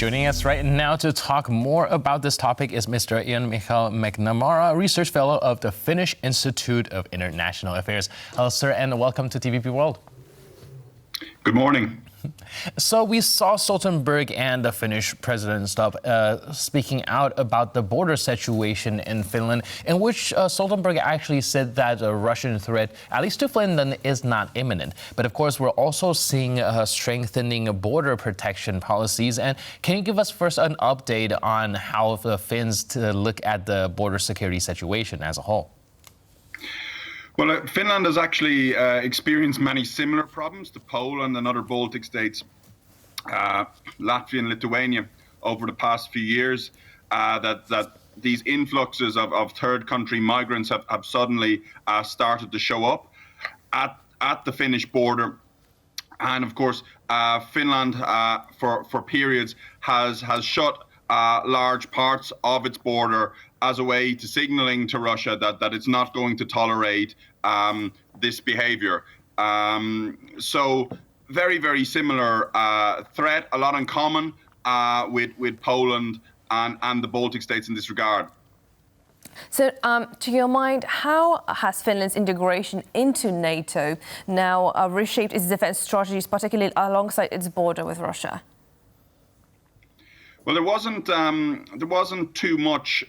Joining us right now to talk more about this topic is Mr. Eoin Micheál McNamara, Research Fellow of the Finnish Institute of International Affairs. Hello, sir, and welcome to TVP World. Good morning. So we saw Stoltenberg and the Finnish President Stubb speaking out about the border situation in Finland, in which Stoltenberg actually said that a Russian threat, at least to Finland, is not imminent. But of course, we're also seeing strengthening border protection policies. And can you give us first an update on how the Finns look at the border security situation as a whole? Well, Finland has actually experienced many similar problems to Poland and other Baltic states, Latvia and Lithuania, over the past few years. That these influxes of third country migrants have suddenly started to show up at the Finnish border. And of course, Finland, for periods, has shut large parts of its border as a way to signaling to Russia that it's not going to tolerate this behavior. So very, very similar threat, a lot in common with Poland and the Baltic states in this regard. So, to your mind, how has Finland's integration into NATO now reshaped its defense strategies, particularly alongside its border with Russia? Well, there wasn't too much.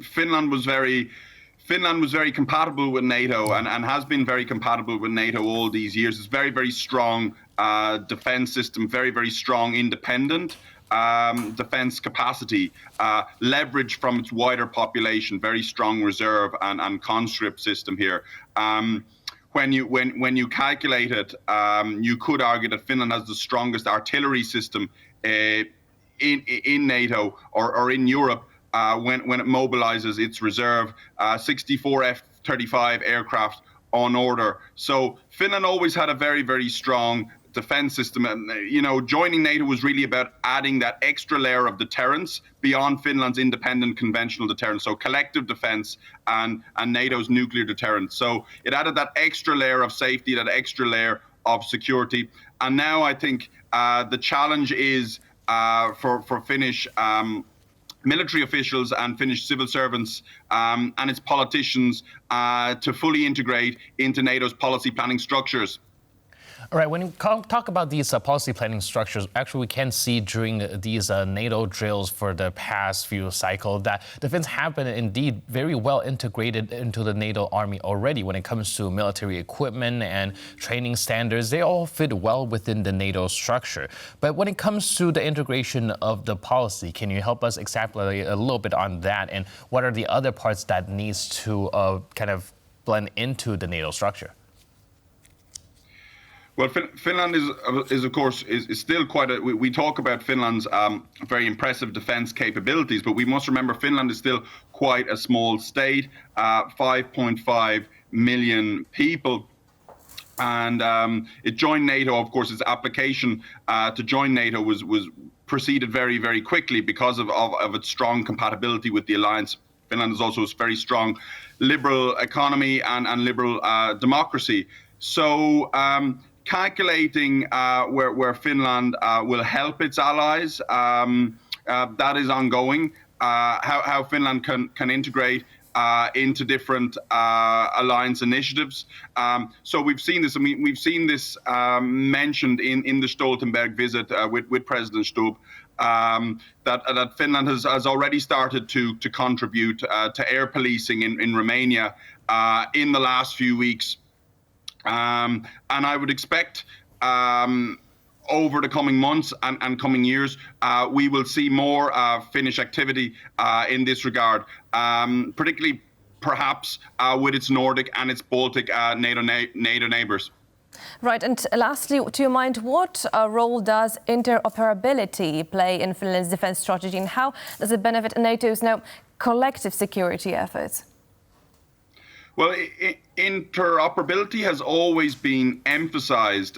Finland was very compatible with NATO and has been very compatible with NATO all these years. It's very, very strong defense system, very, very strong independent defense capacity, leverage from its wider population, very strong reserve and conscript system here. When you calculate it, you could argue that Finland has the strongest artillery system in NATO or in Europe when it mobilizes its reserve, 64 F-35 aircraft on order. So Finland always had a very, very strong defense system, and joining NATO was really about adding that extra layer of deterrence beyond Finland's independent conventional deterrence, so collective defense and NATO's nuclear deterrence. So it added that extra layer of safety, that extra layer of security. And now I think the challenge is for Finnish military officials and Finnish civil servants and its politicians to fully integrate into NATO's policy planning structures. All right, when you talk about these policy planning structures, actually we can see during these NATO drills for the past few cycles that the Finns have been indeed very well integrated into the NATO army already when it comes to military equipment and training standards. They all fit well within the NATO structure. But when it comes to the integration of the policy, can you help us extrapolate a little bit on that, and what are the other parts that needs to kind of blend into the NATO structure? Well, Finland is of course still quite a. We talk about Finland's very impressive defense capabilities, but we must remember Finland is still quite a small state, 5.5 million people, and it joined NATO. Of course, its application to join NATO was proceeded very, very quickly because of its strong compatibility with the alliance. Finland is also a very strong liberal economy and liberal democracy. So. Calculating where Finland will help its allies, that is ongoing. How Finland can integrate into different alliance initiatives. So we've seen this. I mean, we've seen this mentioned in the Stoltenberg visit with President Stubb. That Finland has already started to contribute to air policing in Romania in the last few weeks. And I would expect over the coming months and coming years, we will see more Finnish activity in this regard, particularly perhaps with its Nordic and its Baltic NATO neighbours. Right, and lastly, to your mind, what role does interoperability play in Finland's defence strategy, and how does it benefit NATO's now collective security efforts? Well, interoperability has always been emphasized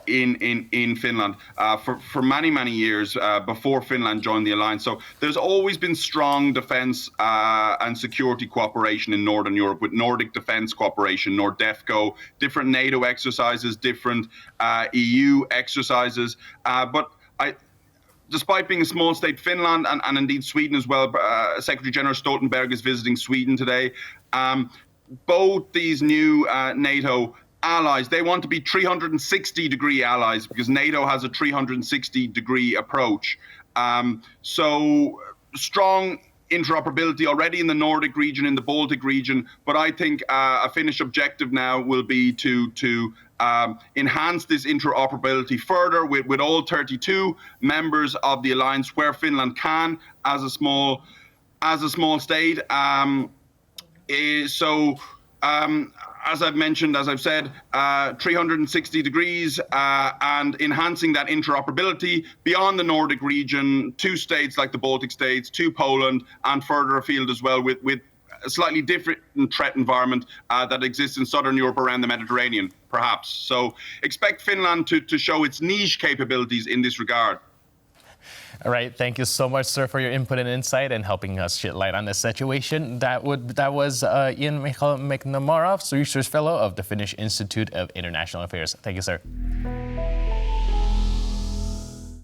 in Finland for many years before Finland joined the alliance. So there's always been strong defence and security cooperation in Northern Europe with Nordic Defence Cooperation, NORDEFCO, different NATO exercises, different EU exercises. Despite being a small state, Finland and indeed Sweden as well, Secretary-General Stoltenberg is visiting Sweden today. Both these new NATO allies, they want to be 360-degree allies because NATO has a 360-degree approach. So strong interoperability already in the Nordic region, in the Baltic region, but I think a Finnish objective now will be to enhance this interoperability further with all 32 members of the alliance where Finland can as a small state. As I've mentioned, as I've said, 360 degrees and enhancing that interoperability beyond the Nordic region to states like the Baltic states, to Poland, and further afield as well with a slightly different threat environment that exists in Southern Europe around the Mediterranean, perhaps. So expect Finland to show its niche capabilities in this regard. All right, thank you so much, sir, for your input and insight and helping us shed light on the situation. That was Eoin Micheál McNamara, Research Fellow of the Finnish Institute of International Affairs. Thank you, sir.